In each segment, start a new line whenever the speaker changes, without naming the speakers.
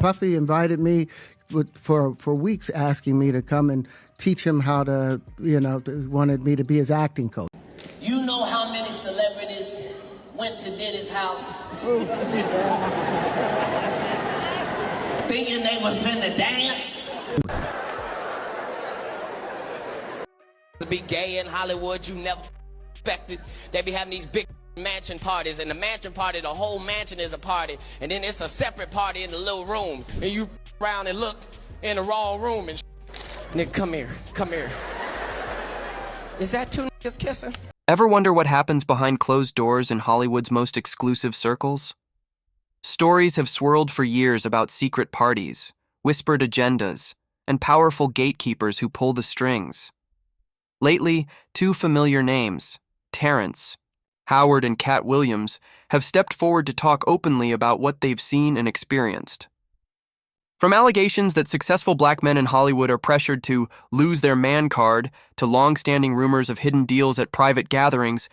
Puffy invited me for weeks, asking me to come and teach him how to, wanted me to be his acting coach.
You know how many celebrities went to Diddy's house thinking they was finna dance? To be gay in Hollywood, you never expected. They be having these big mansion parties, and the mansion party, the whole mansion is a party, and then it's a separate party in the little rooms, and you around and look in the wrong room and nigga, come here. Is that two niggas kissing?
Ever wonder what happens behind closed doors in Hollywood's most exclusive circles? Stories have swirled for years about secret parties, whispered agendas, and powerful gatekeepers who pull the strings. Lately, two familiar names, Terrence, Howard, and Katt Williams, have stepped forward to talk openly about what they've seen and experienced. From allegations that successful black men in Hollywood are pressured to lose their man card to long-standing rumors of hidden deals at private gatherings,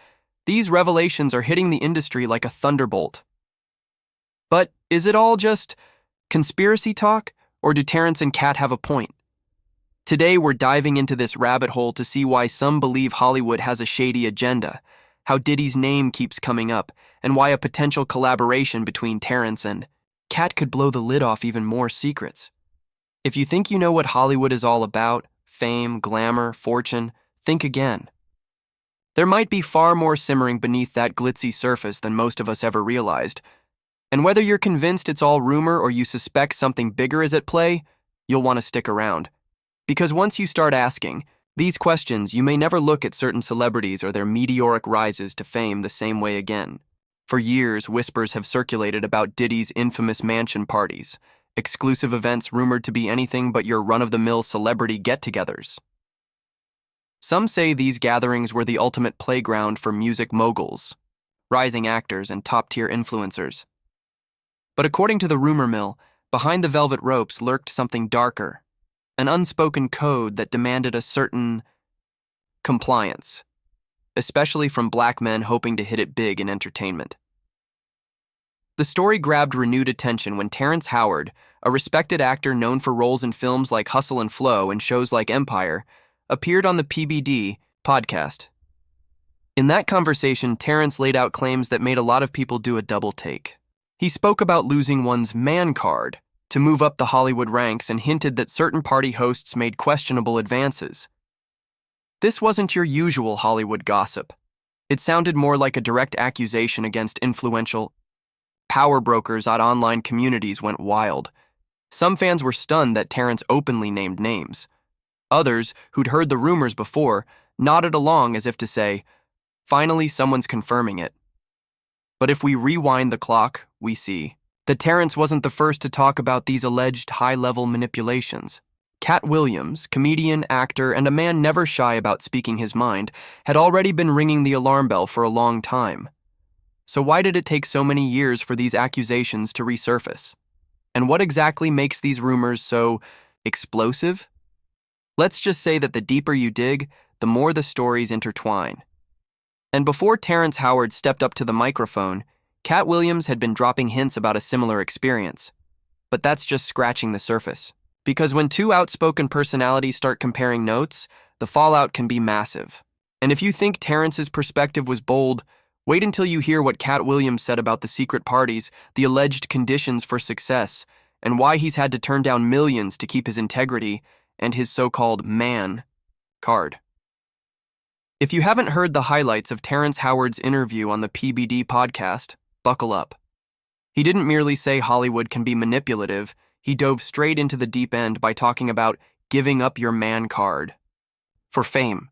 these revelations are hitting the industry like a thunderbolt. But is it all just conspiracy talk, or do Terrence and Katt have a point? Today we're diving into this rabbit hole to see why some believe Hollywood has a shady agenda, how Diddy's name keeps coming up, and why a potential collaboration between Terrence and Katt could blow the lid off even more secrets. If you think you know what Hollywood is all about, fame, glamour, fortune, think again. There might be far more simmering beneath that glitzy surface than most of us ever realized. And whether you're convinced it's all rumor or you suspect something bigger is at play, you'll want to stick around. Because once you start asking these questions, you may never look at certain celebrities or their meteoric rises to fame the same way again. For years, whispers have circulated about Diddy's infamous mansion parties, exclusive events rumored to be anything but your run-of-the-mill celebrity get-togethers. Some say these gatherings were the ultimate playground for music moguls, rising actors, and top-tier influencers. But according to the rumor mill, behind the velvet ropes lurked something darker, an unspoken code that demanded a certain compliance, especially from black men hoping to hit it big in entertainment. The story grabbed renewed attention when Terrence Howard, a respected actor known for roles in films like Hustle and Flow and shows like Empire, appeared on the PBD podcast. In that conversation, Terrence laid out claims that made a lot of people do a double take. He spoke about losing one's man card to move up the Hollywood ranks and hinted that certain party hosts made questionable advances. This wasn't your usual Hollywood gossip. It sounded more like a direct accusation against influential power brokers at online communities went wild. Some fans were stunned that Terrence openly named names. Others, who'd heard the rumors before, nodded along as if to say, finally someone's confirming it. But if we rewind the clock, we see that Terrence wasn't the first to talk about these alleged high-level manipulations. Katt Williams, comedian, actor, and a man never shy about speaking his mind, had already been ringing the alarm bell for a long time. So why did it take so many years for these accusations to resurface? And what exactly makes these rumors so explosive? Let's just say that the deeper you dig, the more the stories intertwine. And before Terrence Howard stepped up to the microphone, Katt Williams had been dropping hints about a similar experience. But that's just scratching the surface. Because when two outspoken personalities start comparing notes, the fallout can be massive. And if you think Terrence's perspective was bold, wait until you hear what Katt Williams said about the secret parties, the alleged conditions for success, and why he's had to turn down millions to keep his integrity and his so-called man card. If you haven't heard the highlights of Terrence Howard's interview on the PBD podcast, buckle up. He didn't merely say Hollywood can be manipulative, he dove straight into the deep end by talking about giving up your man card for fame.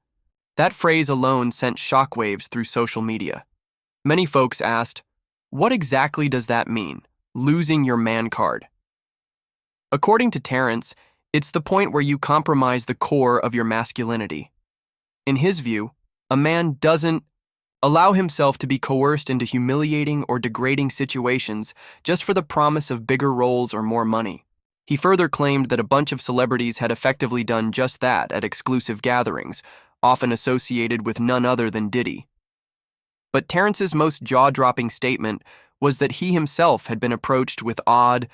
That phrase alone sent shockwaves through social media. Many folks asked, what exactly does that mean, losing your man card? According to Terrence, it's the point where you compromise the core of your masculinity. In his view, a man doesn't allow himself to be coerced into humiliating or degrading situations just for the promise of bigger roles or more money. He further claimed that a bunch of celebrities had effectively done just that at exclusive gatherings, often associated with none other than Diddy. But Terrence's most jaw-dropping statement was that he himself had been approached with odd,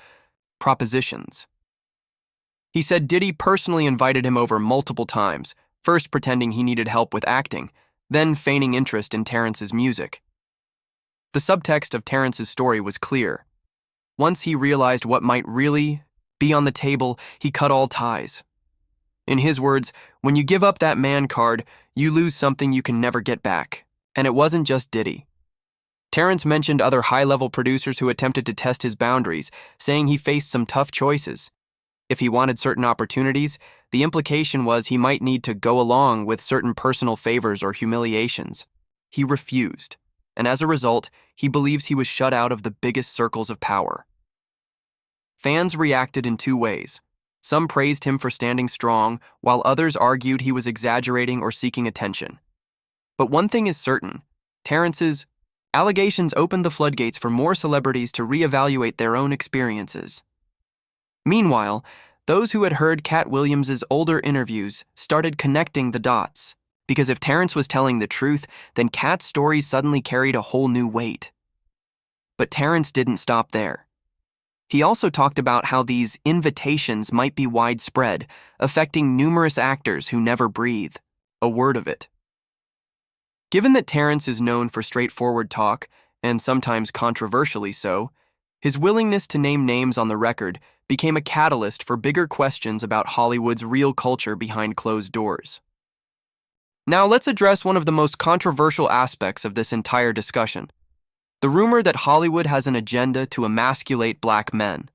propositions. He said Diddy personally invited him over multiple times, first pretending he needed help with acting, then feigning interest in Terrence's music. The subtext of Terrence's story was clear. Once he realized what might really be on the table, he cut all ties. In his words, when you give up that man card, you lose something you can never get back. And it wasn't just Diddy. Terrence mentioned other high-level producers who attempted to test his boundaries, saying he faced some tough choices. If he wanted certain opportunities, the implication was he might need to go along with certain personal favors or humiliations. He refused, and as a result, he believes he was shut out of the biggest circles of power. Fans reacted in two ways. Some praised him for standing strong, while others argued he was exaggerating or seeking attention. But one thing is certain, Terrence's allegations opened the floodgates for more celebrities to reevaluate their own experiences. Meanwhile, those who had heard Katt Williams' older interviews started connecting the dots, because if Terrence was telling the truth, then Katt's stories suddenly carried a whole new weight. But Terrence didn't stop there. He also talked about how these invitations might be widespread, affecting numerous actors who never breathe a word of it. Given that Terrence is known for straightforward talk, and sometimes controversially so, his willingness to name names on the record became a catalyst for bigger questions about Hollywood's real culture behind closed doors. Now let's address one of the most controversial aspects of this entire discussion: the rumor that Hollywood has an agenda to emasculate black men.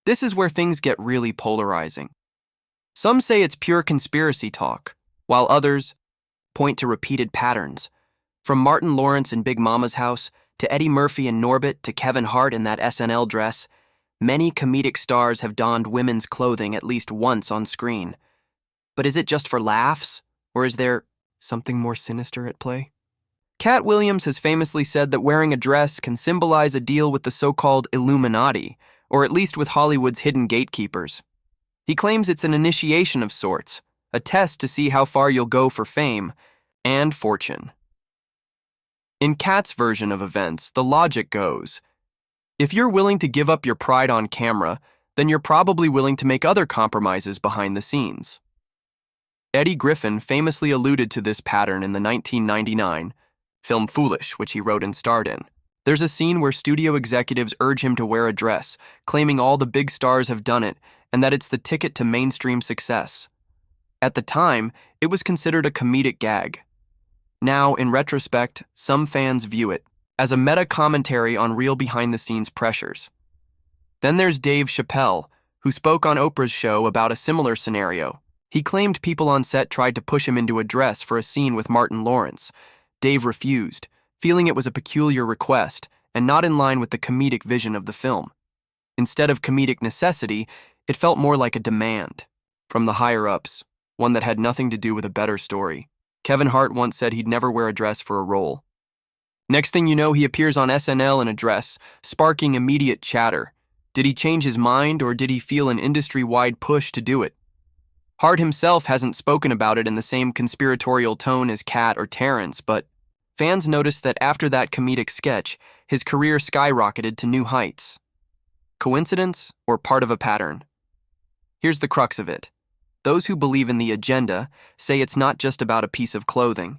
This is where things get really polarizing. Some say it's pure conspiracy talk, while others point to repeated patterns. From Martin Lawrence in Big Mama's House, to Eddie Murphy and Norbit, to Kevin Hart in that SNL dress, many comedic stars have donned women's clothing at least once on screen. But is it just for laughs, or is there something more sinister at play? Katt Williams has famously said that wearing a dress can symbolize a deal with the so-called Illuminati, or at least with Hollywood's hidden gatekeepers. He claims it's an initiation of sorts, a test to see how far you'll go for fame and fortune. In Katt's version of events, the logic goes, if you're willing to give up your pride on camera, then you're probably willing to make other compromises behind the scenes. Eddie Griffin famously alluded to this pattern in the 1999 film Foolish, which he wrote and starred in. There's a scene where studio executives urge him to wear a dress, claiming all the big stars have done it and that it's the ticket to mainstream success. At the time, it was considered a comedic gag. Now, in retrospect, some fans view it as a meta-commentary on real behind-the-scenes pressures. Then there's Dave Chappelle, who spoke on Oprah's show about a similar scenario. He claimed people on set tried to push him into a dress for a scene with Martin Lawrence. Dave refused, feeling it was a peculiar request and not in line with the comedic vision of the film. Instead of comedic necessity, it felt more like a demand from the higher-ups, one that had nothing to do with a better story. Kevin Hart once said he'd never wear a dress for a role. Next thing you know, he appears on SNL in a dress, sparking immediate chatter. Did he change his mind, or did he feel an industry-wide push to do it? Hart himself hasn't spoken about it in the same conspiratorial tone as Katt or Terrence, but fans noticed that after that comedic sketch, his career skyrocketed to new heights. Coincidence or part of a pattern? Here's the crux of it. Those who believe in the agenda say it's not just about a piece of clothing.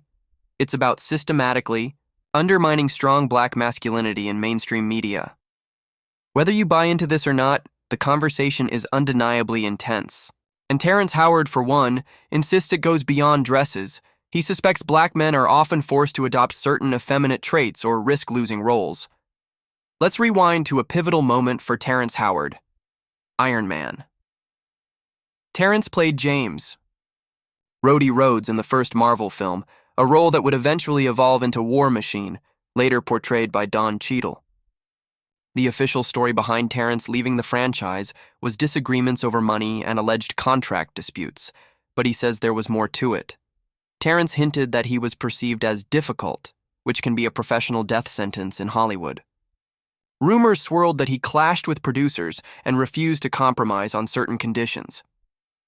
It's about systematically undermining strong black masculinity in mainstream media. Whether you buy into this or not, the conversation is undeniably intense. And Terrence Howard, for one, insists it goes beyond dresses. He suspects black men are often forced to adopt certain effeminate traits or risk losing roles. Let's rewind to a pivotal moment for Terrence Howard. Iron Man. Terrence played James, Rhodey Rhodes in the first Marvel film, a role that would eventually evolve into War Machine, later portrayed by Don Cheadle. The official story behind Terrence leaving the franchise was disagreements over money and alleged contract disputes, but he says there was more to it. Terrence hinted that he was perceived as difficult, which can be a professional death sentence in Hollywood. Rumors swirled that he clashed with producers and refused to compromise on certain conditions.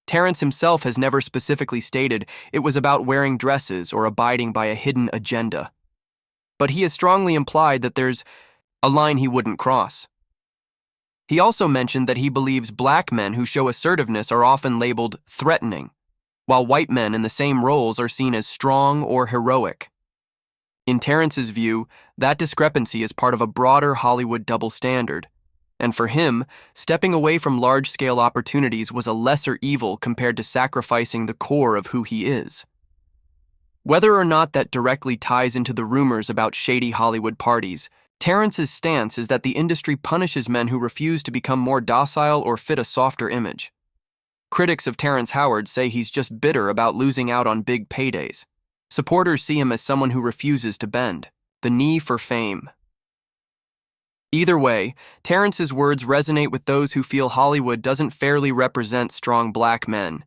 Terrence himself has never specifically stated it was about wearing dresses or abiding by a hidden agenda. But he has strongly implied that there's a line he wouldn't cross. He also mentioned that he believes black men who show assertiveness are often labeled threatening, while white men in the same roles are seen as strong or heroic. In Terrence's view, that discrepancy is part of a broader Hollywood double standard, and for him, stepping away from large-scale opportunities was a lesser evil compared to sacrificing the core of who he is. Whether or not that directly ties into the rumors about shady Hollywood parties, Terrence's stance is that the industry punishes men who refuse to become more docile or fit a softer image. Critics of Terrence Howard say he's just bitter about losing out on big paydays. Supporters see him as someone who refuses to bend, the knee for fame. Either way, Terrence's words resonate with those who feel Hollywood doesn't fairly represent strong black men.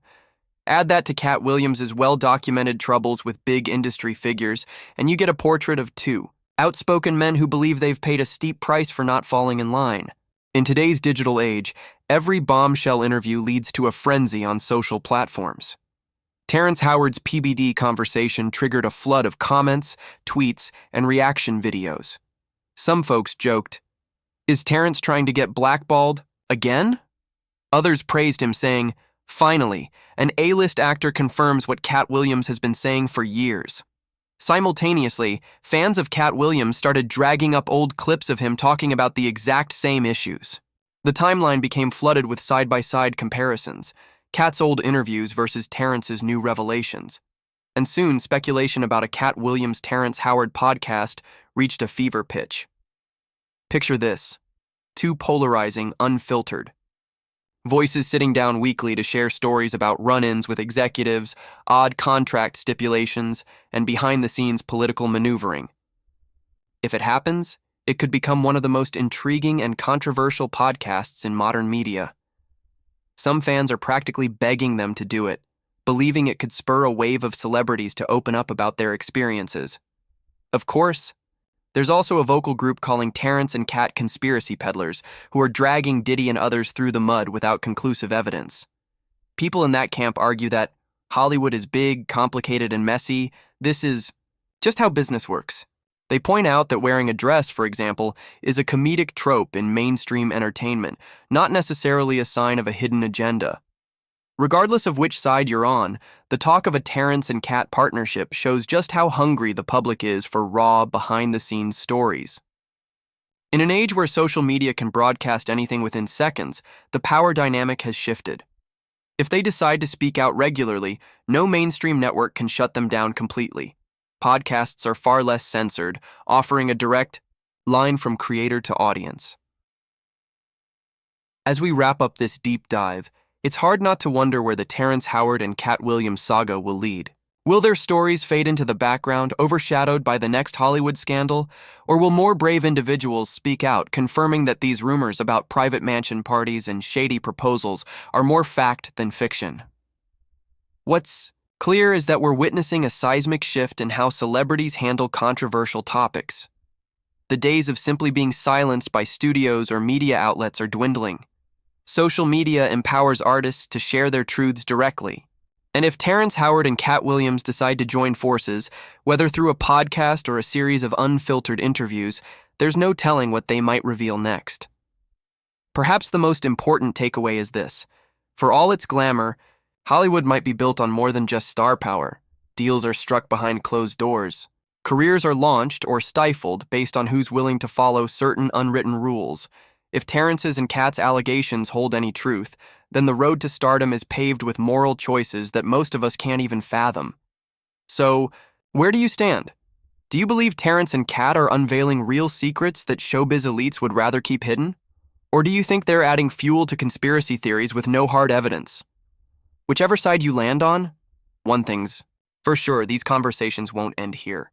Add that to Katt Williams' well-documented troubles with big industry figures, and you get a portrait of two outspoken men who believe they've paid a steep price for not falling in line. In today's digital age, every bombshell interview leads to a frenzy on social platforms. Terrence Howard's PBD conversation triggered a flood of comments, tweets, and reaction videos. Some folks joked, "Is Terrence trying to get blackballed again?" Others praised him, saying, "Finally, an A-list actor confirms what Katt Williams has been saying for years." Simultaneously, fans of Katt Williams started dragging up old clips of him talking about the exact same issues. The timeline became flooded with side-by-side comparisons, Katt's old interviews versus Terrence's new revelations. And soon, speculation about a Katt Williams-Terrence Howard podcast reached a fever pitch. Picture this: too polarizing, unfiltered. Voices sitting down weekly to share stories about run-ins with executives, odd contract stipulations, and behind-the-scenes political maneuvering. If it happens, it could become one of the most intriguing and controversial podcasts in modern media. Some fans are practically begging them to do it, believing it could spur a wave of celebrities to open up about their experiences. Of course, there's also a vocal group calling Terrence and Cat conspiracy peddlers who are dragging Diddy and others through the mud without conclusive evidence. People in that camp argue that Hollywood is big, complicated, and messy. This is just how business works. They point out that wearing a dress, for example, is a comedic trope in mainstream entertainment, not necessarily a sign of a hidden agenda. Regardless of which side you're on, the talk of a Terrence and Cat partnership shows just how hungry the public is for raw, behind-the-scenes stories. In an age where social media can broadcast anything within seconds, the power dynamic has shifted. If they decide to speak out regularly, no mainstream network can shut them down completely. Podcasts are far less censored, offering a direct line from creator to audience. As we wrap up this deep dive, it's hard not to wonder where the Terrence Howard and Katt Williams saga will lead. Will their stories fade into the background, overshadowed by the next Hollywood scandal? Or will more brave individuals speak out, confirming that these rumors about private mansion parties and shady proposals are more fact than fiction? What's clear is that we're witnessing a seismic shift in how celebrities handle controversial topics. The days of simply being silenced by studios or media outlets are dwindling. Social media empowers artists to share their truths directly. And if Terrence Howard and Katt Williams decide to join forces, whether through a podcast or a series of unfiltered interviews, there's no telling what they might reveal next. Perhaps the most important takeaway is this: for all its glamour, Hollywood might be built on more than just star power. Deals are struck behind closed doors. Careers are launched or stifled based on who's willing to follow certain unwritten rules. If Terrence's and Katt's allegations hold any truth, then the road to stardom is paved with moral choices that most of us can't even fathom. So, where do you stand? Do you believe Terrence and Katt are unveiling real secrets that showbiz elites would rather keep hidden? Or do you think they're adding fuel to conspiracy theories with no hard evidence? Whichever side you land on, one thing's for sure, these conversations won't end here.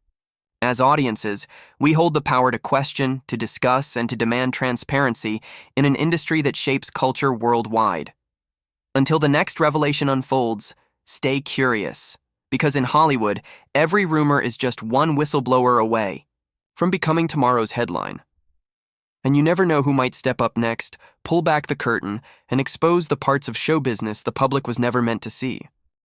As audiences, we hold the power to question, to discuss, and to demand transparency in an industry that shapes culture worldwide. Until the next revelation unfolds, stay curious, because in Hollywood, every rumor is just one whistleblower away from becoming tomorrow's headline. And you never know who might step up next, pull back the curtain, and expose the parts of show business the public was never meant to see.